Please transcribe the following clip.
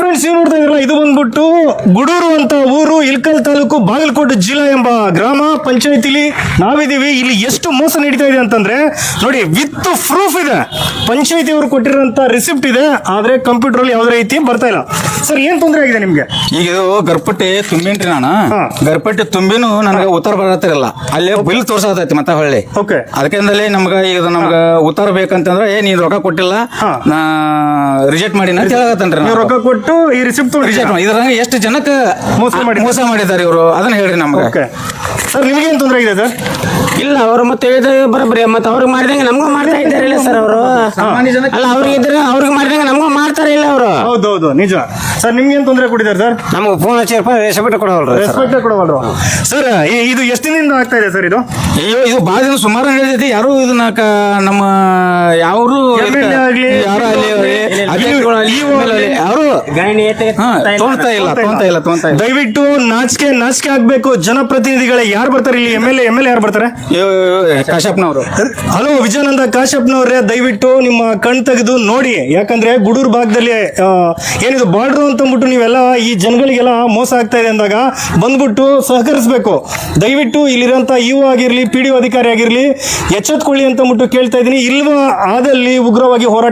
Friends, ನೀವು ನೋಡ್ತಾ ಇದ್ರಲ್ಲ, ಇದು ಬಂದ್ಬಿಟ್ಟು ಗುಡೂರು ಅಂತ ಊರು, ಇಲ್ಕಲ್ ತಾಲೂಕು, ಬಾಗಲಕೋಟೆ ಜಿಲ್ಲಾ ಎಂಬ ಗ್ರಾಮ ಪಂಚಾಯತಿಲಿ ನಾವಿದೀವಿ. ಇಲ್ಲಿ ಎಷ್ಟು ಮೋಸ ನಡೀತಾ ಇದೆ ಅಂತಂದ್ರೆ ನೋಡಿ, ವಿತ್ ಪ್ರೂಫ್ ಇದೆ. ಪಂಚಾಯತಿ ಅವರು ಕೊಟ್ಟಿರೋಂತ ರಿಸಿಪ್ಟ್ ಇದೆ, ಆದ್ರೆ ಕಂಪ್ಯೂಟರ್ ಅಲ್ಲಿ ಯಾವ್ದೇ ರೀತಿ ಬರ್ತಾ ಇಲ್ಲ. ಸರ್, ಏನ್ ತೊಂದರೆ ಆಗಿದೆ ನಿಮ್ಗೆ? ಈಗ ಇದು ಗರ್ಪಟ್ಟಿ ತುಂಬಿನ್ರಿ ನಾನು. ಗರ್ಪಟ್ಟಿ ತುಂಬಿನೂ ನನಗೆ ಉತ್ತರ ಬರತ್ತಿರಲ್ಲ. ಅಲ್ಲಿ ಬಿಲ್ ತೋರ್ಸತೈತಿ ಮತ್ತೆ ಹೊಳ್ಳಿ. ಓಕೆ. ಅದಕ್ಕಿಂದಲೇ ನಮ್ಗೆ ಈಗ ನಮ್ಗೆ ಉತ್ತರ ಬೇಕಂತಂದ್ರೆ ನೀನ್ ರೊಕ್ಕ ಕೊಟ್ಟಿಲ್ಲ, ನಾ ರಿಜೆಕ್ಟ್ ಮಾಡಿ ಅಂತ ಹೇಳತ್ತನ್ರಿ. ನೀವು ರೊಕ್ಕ ಕೊಟ್ಟು ಈ ರಿಸಿಪ್ಟ್ ರಿಜೆಕ್ಟ್ ಮಾಡಿ. ಇದ್ರಾಗ ಎಷ್ಟು ಜನಕ್ಕೆ ಮೋಸ ಮಾಡಿದ್ದಾರೆ ಇವರು, ಅದನ್ನ ಹೇಳ್ರಿ ನಮ್ಗೆ. ಸರ್, ನಿಮ್ಗೆ ಏನ್ ತೊಂದರೆ ಆಗಿದೆ ಸರ್? ಇಲ್ಲ, ಅವರು ಮತ್ತೆ ಹೇಳಿದ್ರೆ ಬರೋಬ್ಬರಿ, ಮತ್ತೆ ಅವ್ರಿಗೆ ಮಾಡಿದಂಗೆ ನಮಗೂ ಮಾಡ್ತಾ ಇದ್ದಾರಿಲ್ಲ ಸರ್ ಅವರು. ಅಲ್ಲ, ಅವ್ರಿಗೆ ಇದ್ರೆ ಅವ್ರಿಗೆ ಮಾಡಿದಂಗೆ ನಮಗೂ ಮಾಡ್ತಾರ ಇಲ್ಲ ಅವರು. ಹೌದೌದು, ನಿಜ. ಸರ್, ನಿಮ್ಗೆ ಏನ್ ತೊಂದರೆ ಕೊಟ್ಟಿದ್ದಾರೆ ಸರ್? ನಮ್ಗೆ ಫೋನ್ ಹಚ್ಚಿ ರೆಸ್ಪೆಕ್ಟ್ ಕೊಡೋಲ್ರಿ. ರೆಸ್ಪೆಕ್ಟ್ ಕೊಡೋಲ್ರು ಸರ್. ಇದು ಎಷ್ಟು ದಿನದಿಂದ ಆಗ್ತಾ ಇದೆ ಸರ್ ಇದು? ಅಯ್ಯೋ, ಇದು ಭಾಳ ದಿನ ಸುಮಾರು ಹೇಳಿದೈತಿ. ಯಾರು ಇದನ್ನ ನಮ್ಮ ಯಾರು ತೊಗೊಂತಾ ಇಲ್ಲ. ದಯವಿಟ್ಟು ನಾಚಿಕೆ ಆಗ್ಬೇಕು ಜನಪ್ರತಿನಿಧಿಗಳೇ. ಯಾರು ಬರ್ತಾರೆ ಇಲ್ಲಿ? ಎಮ್ ಎಲ್ ಎ ಯಾರು ಬರ್ತಾರೆ? ಕಾಶಪ್ಪನವರು. ಹಲೋ, ವಿಜಯಾನಂದ ಕಾಶಪ್ಪನವ್ರೆ, ದಯವಿಟ್ಟು ನಿಮ್ಮ ಕಣ್ ತೆಗೆದು ನೋಡಿ. ಯಾಕಂದ್ರೆ ಗುಡೂರು ಭಾಗದಲ್ಲಿ ಏನಿದು ಬಾರ್ಡ್ರು ಅಂತಂದ್ಬಿಟ್ಟು ನೀವೆಲ್ಲ ಈ ಜನಗಳಿಗೆಲ್ಲ ಮೋಸ ಆಗ್ತಾ ಇದೆ ಅಂದಾಗ ಬಂದ್ಬಿಟ್ಟು ಸಹಕರಿಸಬೇಕು. ದಯವಿಟ್ಟು ಇಲ್ಲಿರೋಂಥ ಇಒ ಆಗಿರ್ಲಿ, PDO ಅಧಿಕಾರಿ ಆಗಿರ್ಲಿ, ಎಚ್ಚೆತ್ಕೊಳ್ಳಿ ಅಂತಂದ್ಬಿಟ್ಟು ಕೇಳ್ತಾ ಇದ್ದೀನಿ. ಇಲ್ವಾ ಆದಲ್ಲಿ ಉಗ್ರವಾಗಿ ಹೋರಾಟ